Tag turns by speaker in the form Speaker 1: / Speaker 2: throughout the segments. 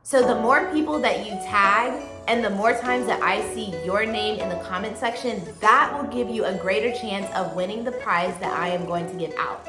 Speaker 1: So the more people that you tag and the more times that I see your name in the comment section, that will give you a greater chance of winning the prize that I am going to give out.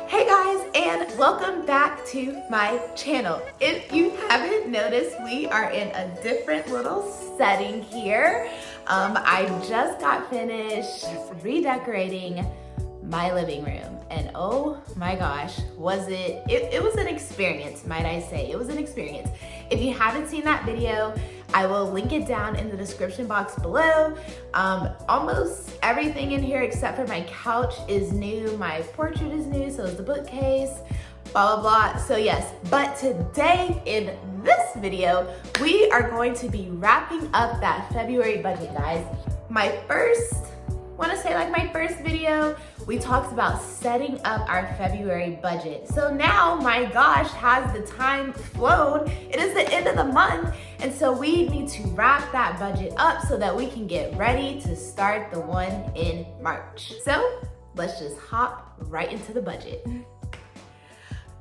Speaker 1: Hey guys, and welcome back to my channel. If you haven't noticed, we are in a different little setting here. I just got finished redecorating my living room, and oh my gosh, was it was an experience, might I say. It was an experience. If you haven't seen that video, I will link it down in the description box below. Almost everything in here except for my couch is new, my portrait is new, so is the bookcase, blah, blah, blah. So yes, but today in this video, we are going to be wrapping up that February budget, guys. My first video, we talked about setting up our February budget. So now, my gosh, has the time flown? It is the end of the month, and so we need to wrap that budget up so that we can get ready to start the one in March. So let's just hop right into the budget.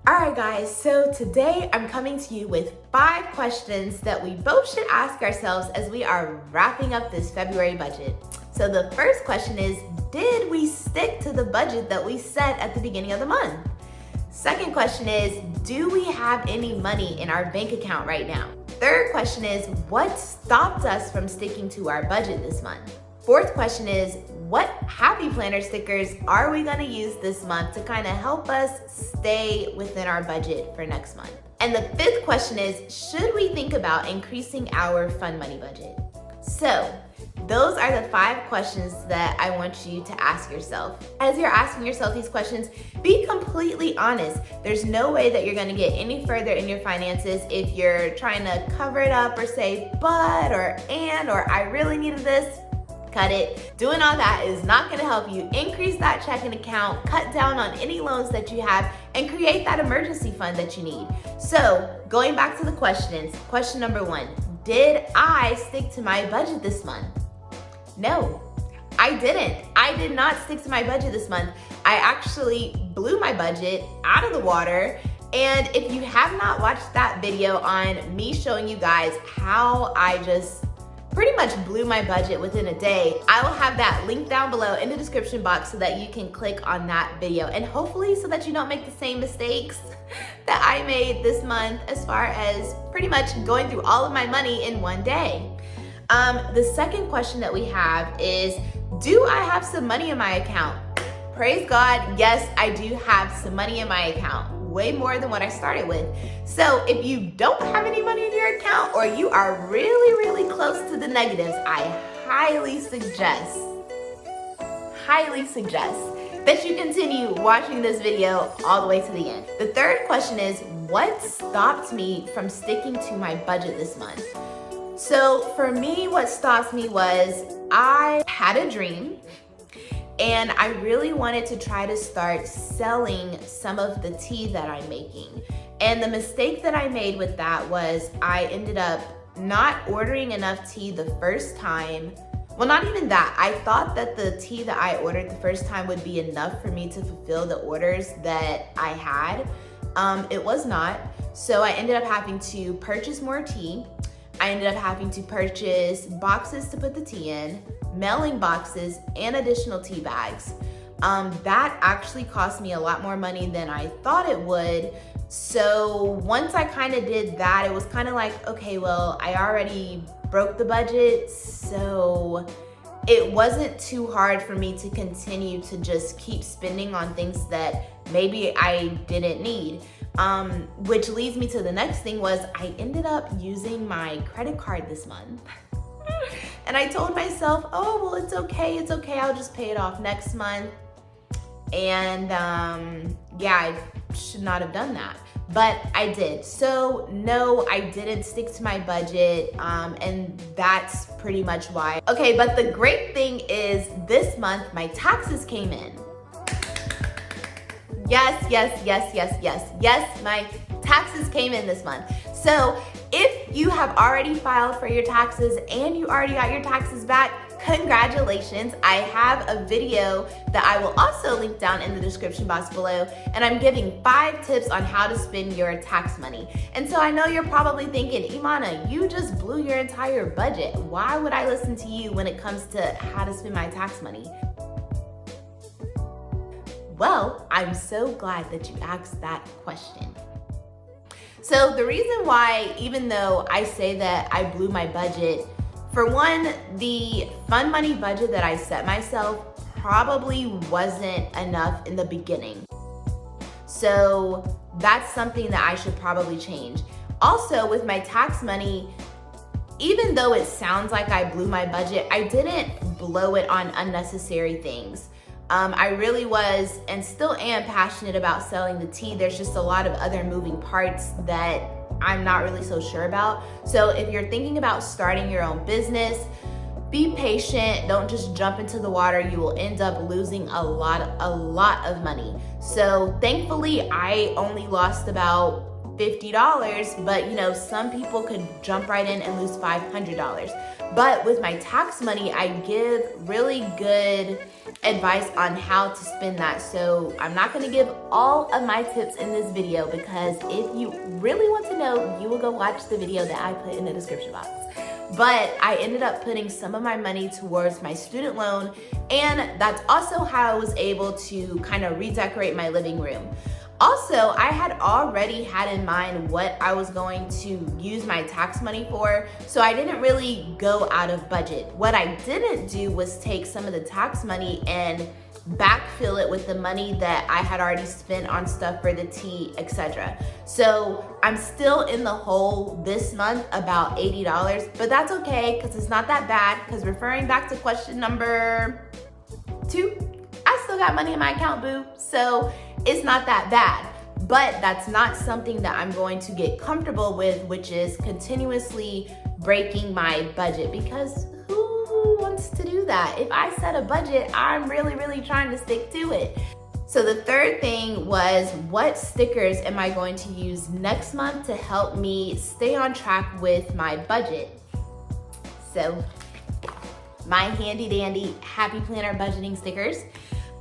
Speaker 1: All right, guys, so today I'm coming to you with 5 questions that we both should ask ourselves as we are wrapping up this February budget. So the first question is, did we stick to the budget that we set at the beginning of the month? Second question is, do we have any money in our bank account right now? Third question is, what stopped us from sticking to our budget this month? Fourth question is, what Happy Planner stickers are we gonna use this month to kind of help us stay within our budget for next month? And the fifth question is, should we think about increasing our fun money budget? So those are the 5 questions that I want you to ask yourself. As you're asking yourself these questions, be completely honest. There's no way that you're gonna get any further in your finances if you're trying to cover it up or say, but, or and, or I really needed this. Cut it. Doing all that is not gonna help you increase that checking account, cut down on any loans that you have, and create that emergency fund that you need. So going back to the questions, question number 1, did I stick to my budget this month? No, I didn't. I did not stick to my budget this month. I actually blew my budget out of the water. And if you have not watched that video on me showing you guys how I just pretty much blew my budget within a day, I will have that link down below in the description box so that you can click on that video, and hopefully so that you don't make the same mistakes that I made this month as far as pretty much going through all of my money in one day. The second question that we have is, do I have some money in my account? Praise God, yes, I do have some money in my account, way more than what I started with. So if you don't have any money in your account, or you are really, really close to the negatives, I highly suggest that you continue watching this video all the way to the end. The third question is, what stopped me from sticking to my budget this month? So for me, what stopped me was I had a dream, and I really wanted to try to start selling some of the tea that I'm making. And the mistake that I made with that was I ended up not ordering enough tea the first time. Well, not even that. I thought that the tea that I ordered the first time would be enough for me to fulfill the orders that I had. It was not. So I ended up having to purchase more tea. I ended up having to purchase boxes to put the tea in, mailing boxes, and additional tea bags. That actually cost me a lot more money than I thought it would. So once I kind of did that, it was kind of like, okay, well, I already broke the budget, so it wasn't too hard for me to continue to just keep spending on things that maybe I didn't need. Which leads me to the next thing was I ended up using my credit card this month. And I told myself, oh, well, it's okay, I'll just pay it off next month. And yeah, I should not have done that, but I did. So no, I didn't stick to my budget, and that's pretty much why. Okay, but the great thing is this month my taxes came in. Yes, my taxes came in this month. So if you have already filed for your taxes and you already got your taxes back, congratulations. I have a video that I will also link down in the description box below, and I'm giving 5 tips on how to spend your tax money. And so I know you're probably thinking, Imana, you just blew your entire budget. Why would I listen to you when it comes to how to spend my tax money? Well, I'm so glad that you asked that question. So the reason why, even though I say that I blew my budget, for one, the fun money budget that I set myself probably wasn't enough in the beginning. So that's something that I should probably change. Also, with my tax money, even though it sounds like I blew my budget, I didn't blow it on unnecessary things. I really was and still am passionate about selling the tea. There's just a lot of other moving parts that I'm not really so sure about. So if you're thinking about starting your own business, be patient. Don't just jump into the water. You will end up losing a lot of money. So thankfully, I only lost about $50, but you know, some people could jump right in and lose $500. But with my tax money, I give really good advice on how to spend that. So I'm not gonna give all of my tips in this video, because if you really want to know, you will go watch the video that I put in the description box. But I ended up putting some of my money towards my student loan, and that's also how I was able to kind of redecorate my living room. Also, I had already had in mind what I was going to use my tax money for, so I didn't really go out of budget. What I didn't do was take some of the tax money and backfill it with the money that I had already spent on stuff for the tea, etc. So I'm still in the hole this month, about $80, but that's okay because it's not that bad, because referring back to question number 2, I still got money in my account, boo. So it's not that bad, but that's not something that I'm going to get comfortable with, which is continuously breaking my budget, because who wants to do that? If I set a budget, I'm really trying to stick to it. So the third thing was, what stickers am I going to use next month to help me stay on track with my budget? So my handy dandy Happy Planner budgeting stickers.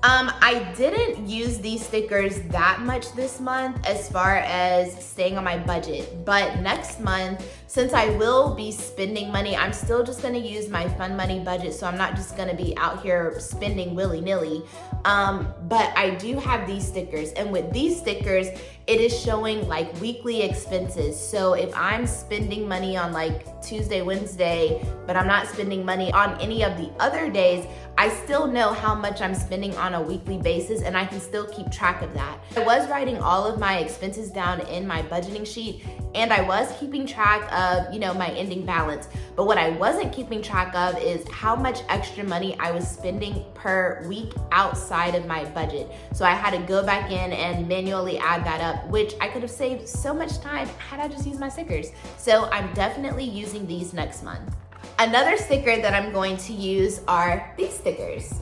Speaker 1: I didn't use these stickers that much this month as far as staying on my budget, but next month, since I will be spending money, I'm still just gonna use my fun money budget, so I'm not just gonna be out here spending willy-nilly. But I do have these stickers, and with these stickers, it is showing like weekly expenses. So if I'm spending money on like Tuesday, Wednesday, but I'm not spending money on any of the other days, I still know how much I'm spending on a weekly basis, and I can still keep track of that. I was writing all of my expenses down in my budgeting sheet, and I was keeping track of, you know, my ending balance. But what I wasn't keeping track of is how much extra money I was spending per week outside of my budget. So I had to go back in and manually add that up, which I could have saved so much time had I just used my stickers. So I'm definitely using these next month. Another sticker that I'm going to use are these stickers.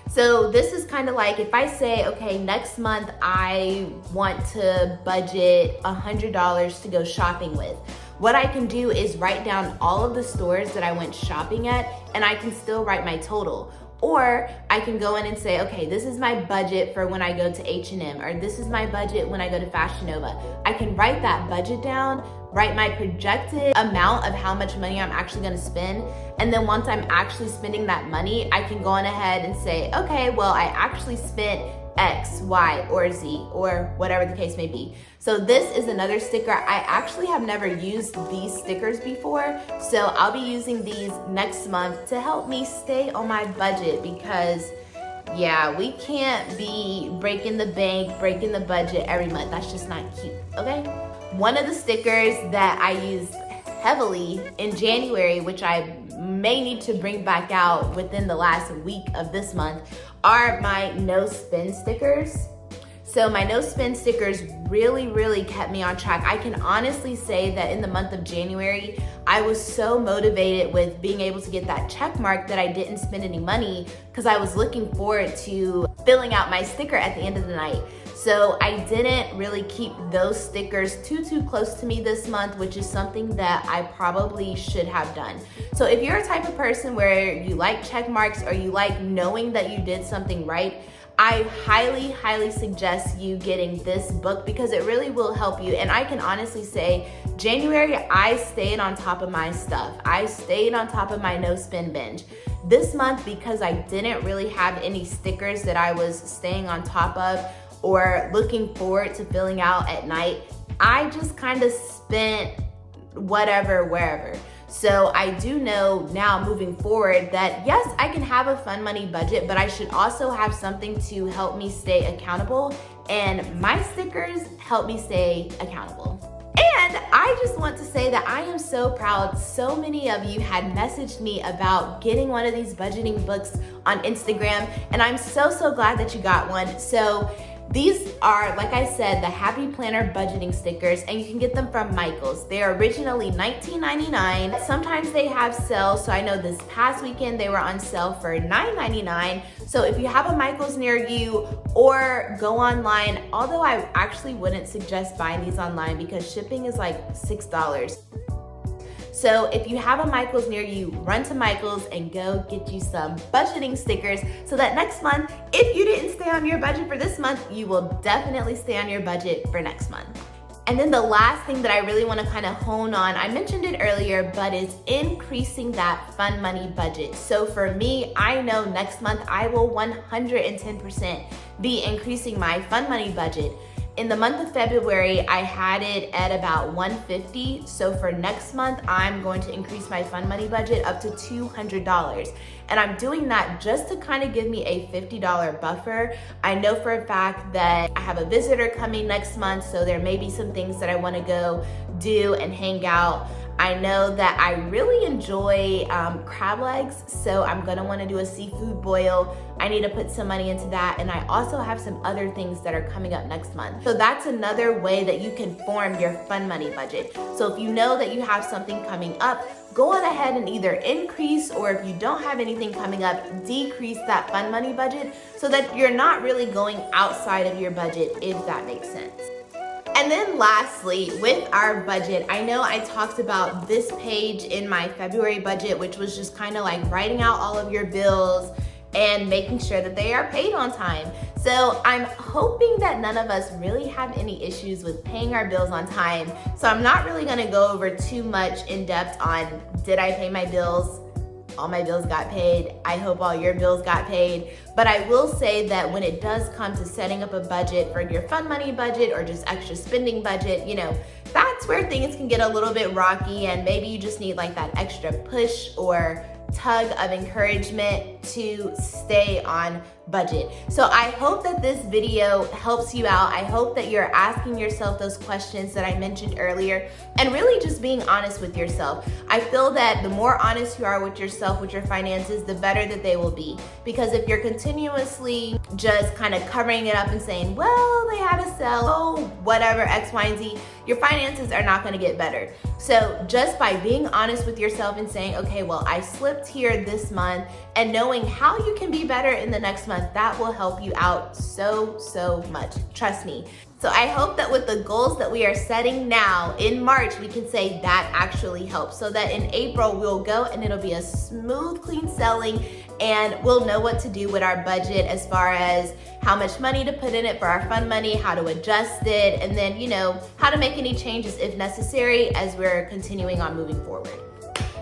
Speaker 1: So this is kind of like if I say, okay, next month I want to budget $100 to go shopping with. What I can do is write down all of the stores that I went shopping at, and I can still write my total. Or I can go in and say, okay, this is my budget for when I go to H&M, or this is my budget when I go to Fashion Nova. I can write that budget down, write my projected amount of how much money I'm actually gonna spend, and then once I'm actually spending that money, I can go on ahead and say, okay, well, I actually spent X, Y, or Z, or whatever the case may be. So this is another sticker. I actually have never used these stickers before, so I'll be using these next month to help me stay on my budget, because yeah, we can't be breaking the bank, breaking the budget every month. That's just not cute, okay? One of the stickers that I used heavily in January, which I may need to bring back out within the last week of this month, are my no spin stickers. So my no spin stickers really kept me on track. I can honestly say that in the month of January, I was so motivated with being able to get that check mark that I didn't spend any money, because I was looking forward to filling out my sticker at the end of the night. So I didn't really keep those stickers too close to me this month, which is something that I probably should have done. So if you're a type of person where you like check marks or you like knowing that you did something right, I highly suggest you getting this book because it really will help you. And I can honestly say, January, I stayed on top of my stuff. I stayed on top of my no spend binge. This month, because I didn't really have any stickers that I was staying on top of or looking forward to filling out at night, I just kind of spent whatever, wherever. So I do know now moving forward that yes, I can have a fun money budget, but I should also have something to help me stay accountable. And my stickers help me stay accountable. And I just want to say that I am so proud. So many of you had messaged me about getting one of these budgeting books on Instagram, and I'm so glad that you got one. So these are, like I said, the Happy Planner budgeting stickers, and you can get them from Michaels. They are originally $19.99. Sometimes they have sales, so I know this past weekend they were on sale for $9.99. So if you have a Michaels near you, or go online, although I actually wouldn't suggest buying these online because shipping is like $6. So if you have a Michaels near you, run to Michaels and go get you some budgeting stickers so that next month, if you didn't stay on your budget for this month, you will definitely stay on your budget for next month. And then the last thing that I really want to kind of hone on, I mentioned it earlier, but is increasing that fun money budget. So for me, I know next month I will 110% be increasing my fun money budget. In the month of February, I had it at about $150. So for next month, I'm going to increase my fun money budget up to $200. And I'm doing that just to kind of give me a $50 buffer. I know for a fact that I have a visitor coming next month, so there may be some things that I want to go do and hang out. I know that I really enjoy crab legs, so I'm gonna wanna do a seafood boil. I need to put some money into that, and I also have some other things that are coming up next month. So that's another way that you can form your fun money budget. So if you know that you have something coming up, go on ahead and either increase, or if you don't have anything coming up, decrease that fun money budget so that you're not really going outside of your budget, if that makes sense. And then lastly, with our budget, I know I talked about this page in my February budget, which was just kind of like writing out all of your bills and making sure that they are paid on time. So I'm hoping that none of us really have any issues with paying our bills on time. So I'm not really gonna go over too much in depth on, did I pay my bills? All my bills got paid. I hope all your bills got paid. But I will say that when it does come to setting up a budget for your fun money budget or just extra spending budget, you know, that's where things can get a little bit rocky, and maybe you just need like that extra push or tug of encouragement to stay on budget. So I hope that this video helps you out. I hope that you're asking yourself those questions that I mentioned earlier and really just being honest with yourself. I feel that the more honest you are with yourself, with your finances, the better that they will be. Because if you're continuously just kind of covering it up and saying, well, they had a sale, oh, whatever, X, Y, and Z, your finances are not going to get better. So just by being honest with yourself and saying, okay, well, I slipped here this month, and knowing how you can be better in the next month, that will help you out so much. Trust me. So I hope that with the goals that we are setting now in March, we can say that actually helps, so that in April we'll go and it'll be a smooth, clean sailing, and we'll know what to do with our budget as far as how much money to put in it for our fun money, how to adjust it, and then, you know, how to make any changes if necessary as we're continuing on moving forward.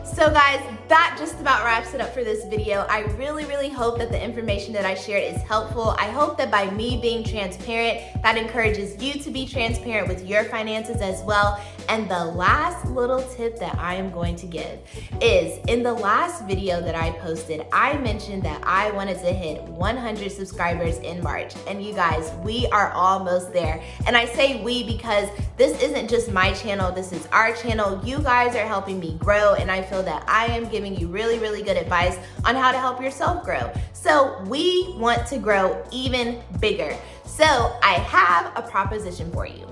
Speaker 1: So guys, that just about wraps it up for this video. I really hope that the information that I shared is helpful. I hope that by me being transparent, that encourages you to be transparent with your finances as well. And the last little tip that I am going to give is, in the last video that I posted, I mentioned that I wanted to hit 100 subscribers in March. And you guys, we are almost there. And I say we because this isn't just my channel, this is our channel. You guys are helping me grow, and I feel that I am giving you really good advice on how to help yourself grow. So we want to grow even bigger. So I have a proposition for you.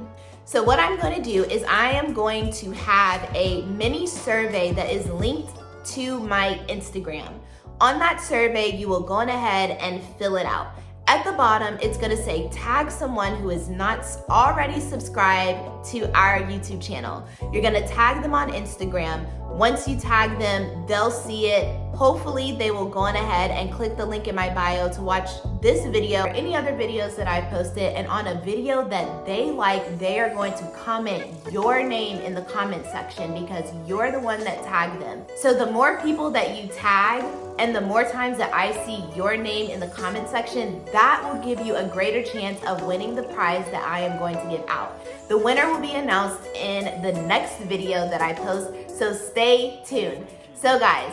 Speaker 1: So what I'm going to do is I am going to have a mini survey that is linked to my Instagram. On that survey, you will go on ahead and fill it out. At the bottom, it's gonna say tag someone who is not already subscribed to our YouTube channel. You're gonna tag them on Instagram. Once you tag them, they'll see it. Hopefully they will go on ahead and click the link in my bio to watch this video or any other videos that I've posted. And on a video that they like, they are going to comment your name in the comment section because you're the one that tagged them. So the more people that you tag and the more times that I see your name in the comment section, that will give you a greater chance of winning the prize that I am going to give out. The winner will be announced in the next video that I post, so stay tuned. So guys,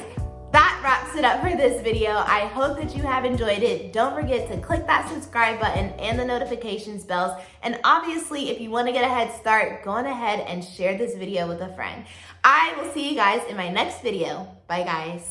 Speaker 1: that wraps it up for this video. I hope that you have enjoyed it. Don't forget to click that subscribe button and the notifications bells. And obviously, if you want to get a head start, go on ahead and share this video with a friend. I will see you guys in my next video. Bye guys.